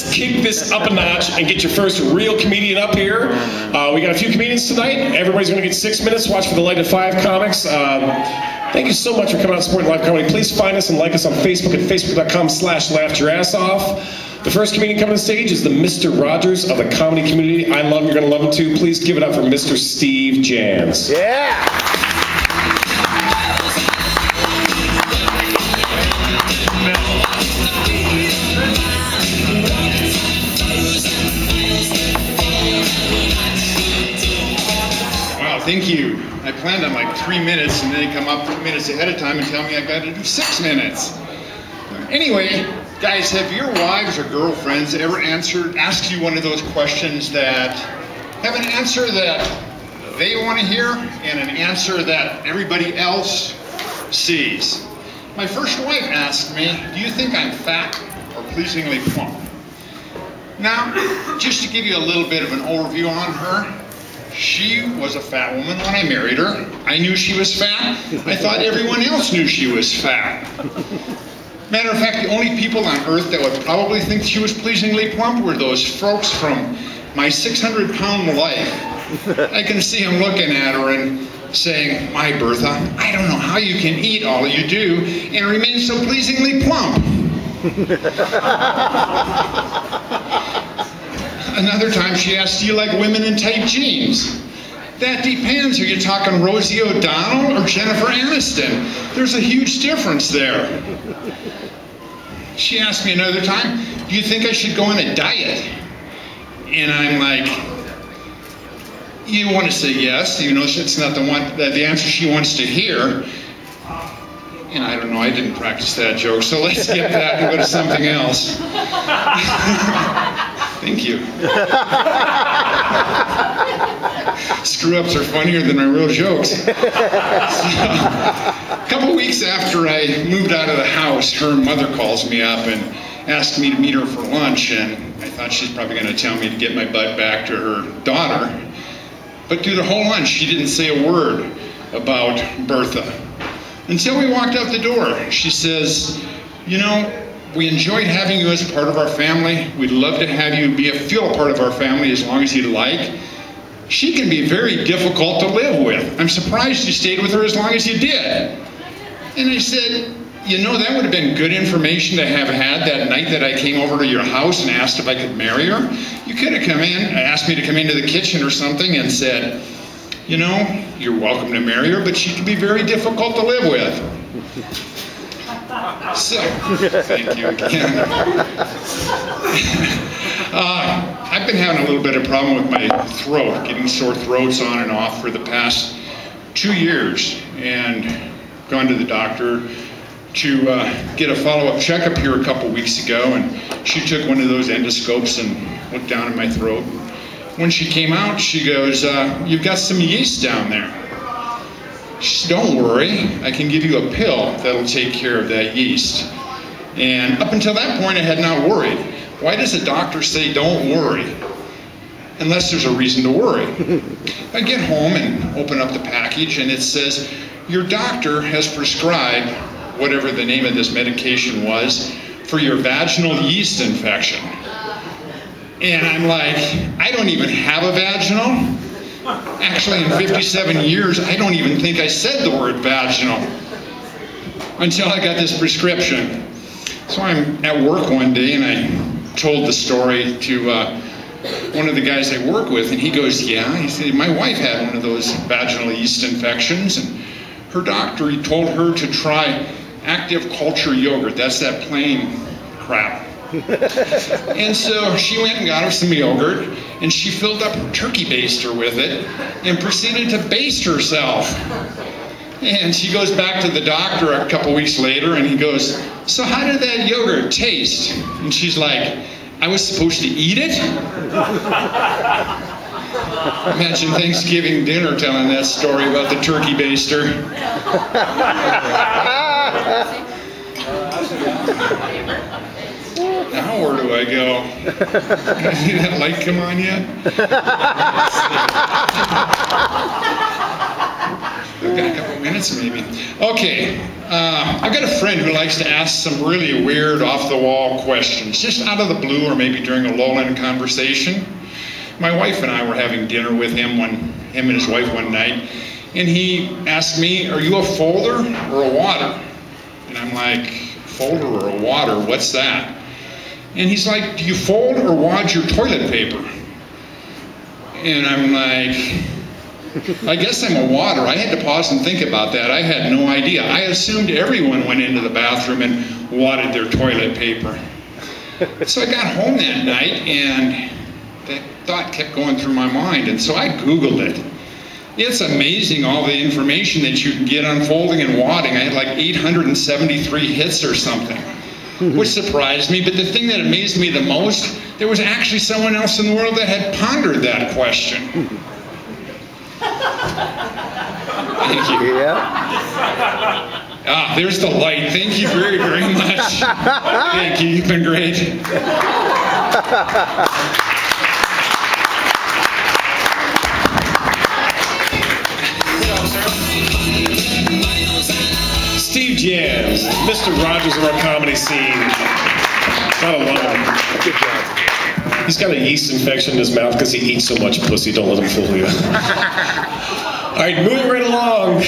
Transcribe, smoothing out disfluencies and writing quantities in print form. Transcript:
let's kick this up a notch and get your first real comedian up here. We got a few comedians tonight. Everybody's going to get 6 minutes. Watch for the Light at 5 comics. Thank you so much for coming out and supporting live comedy. Please find us and like us on Facebook at facebook.com/laughedyoursassoff. The first comedian coming to the stage is the Mr. Rogers of the comedy community. I love him, you're going to love him too. Please give it up for Mr. Steve Jans. Yeah! Thank you. I planned on like 3 minutes and then they come up 2 minutes ahead of time and tell me I got to do 6 minutes. Anyway, guys, have your wives or girlfriends ever asked you one of those questions that have an answer that they want to hear and an answer that everybody else sees? My first wife asked me, do you think I'm fat or pleasingly plump? Now, just to give you a little bit of an overview on her, she was a fat woman when I married her. I knew she was fat. I thought everyone else knew she was fat. Matter of fact, the only people on earth that would probably think she was pleasingly plump were those folks from my 600-pound life. I can see them looking at her and saying, my Bertha, I don't know how you can eat all you do and remain so pleasingly plump. Another time she asked, do you like women in tight jeans? That depends. Are you talking Rosie O'Donnell or Jennifer Aniston? There's a huge difference there. She asked me another time, do you think I should go on a diet? And I'm like, you want to say yes, you know it's not the answer she wants to hear. And I don't know, I didn't practice that joke, so let's skip that and go to something else. Thank you. Screw-ups are funnier than my real jokes. So, a couple weeks after I moved out of the house, her mother calls me up and asked me to meet her for lunch, and I thought she's probably going to tell me to get my butt back to her daughter. But through the whole lunch, she didn't say a word about Bertha. Until we walked out the door, she says, you know, we enjoyed having you as a part of our family. We'd love to have you feel a part of our family as long as you'd like. She can be very difficult to live with. I'm surprised you stayed with her as long as you did. And I said, you know, that would have been good information to have had that night that I came over to your house and asked if I could marry her. You could have come in, asked me to come into the kitchen or something and said, you know, you're welcome to marry her, but she can be very difficult to live with. So, thank you again. I've been having a little bit of problem with my throat, getting sore throats on and off for the past 2 years, and gone to the doctor to get a follow-up checkup here a couple weeks ago, and she took one of those endoscopes and looked down at my throat. When she came out, she goes, you've got some yeast down there. She said, don't worry, I can give you a pill that'll take care of that yeast. And up until that point, I had not worried. Why does a doctor say don't worry? Unless there's a reason to worry. I get home and open up the package and it says, your doctor has prescribed whatever the name of this medication was for your vaginal yeast infection. And I'm like, I don't even have a vaginal. Actually, in 57 years, I don't even think I said the word vaginal until I got this prescription. So I'm at work one day and I told the story to one of the guys I work with, and he goes, yeah, he said, my wife had one of those vaginal yeast infections, and her doctor, he told her to try Active Culture yogurt. That's that plain crap. And so she went and got her some yogurt, and she filled up her turkey baster with it and proceeded to baste herself. And she goes back to the doctor a couple weeks later and he goes, so how did that yogurt taste? And she's like, I was supposed to eat it? Imagine Thanksgiving dinner telling that story about the turkey baster. Now where do I go? See that light come on yet? We've got a couple minutes maybe. Okay, I've got a friend who likes to ask some really weird off-the-wall questions, just out of the blue or maybe during a lull in a conversation. My wife and I were having dinner with him and his wife one night, and he asked me, "Are you a folder or a water?" And I'm like, "Folder or a water? What's that?" And he's like, "Do you fold or wad your toilet paper?" And I'm like, I guess I'm a water. I had to pause and think about that. I had no idea. I assumed everyone went into the bathroom and wadded their toilet paper. So I got home that night and that thought kept going through my mind, and so I Googled it. It's amazing all the information that you can get on folding and wadding. I had like 873 hits or something, which surprised me. But the thing that amazed me the most, there was actually someone else in the world that had pondered that question. Thank you. Yeah. There's the light. Thank you very, very much. Thank you. You've been great. Steve Jams, Mr. Rogers of our comedy scene. Gotta love him. Good job. He's got a yeast infection in his mouth because he eats so much pussy. Don't let him fool you. All right, moving right along.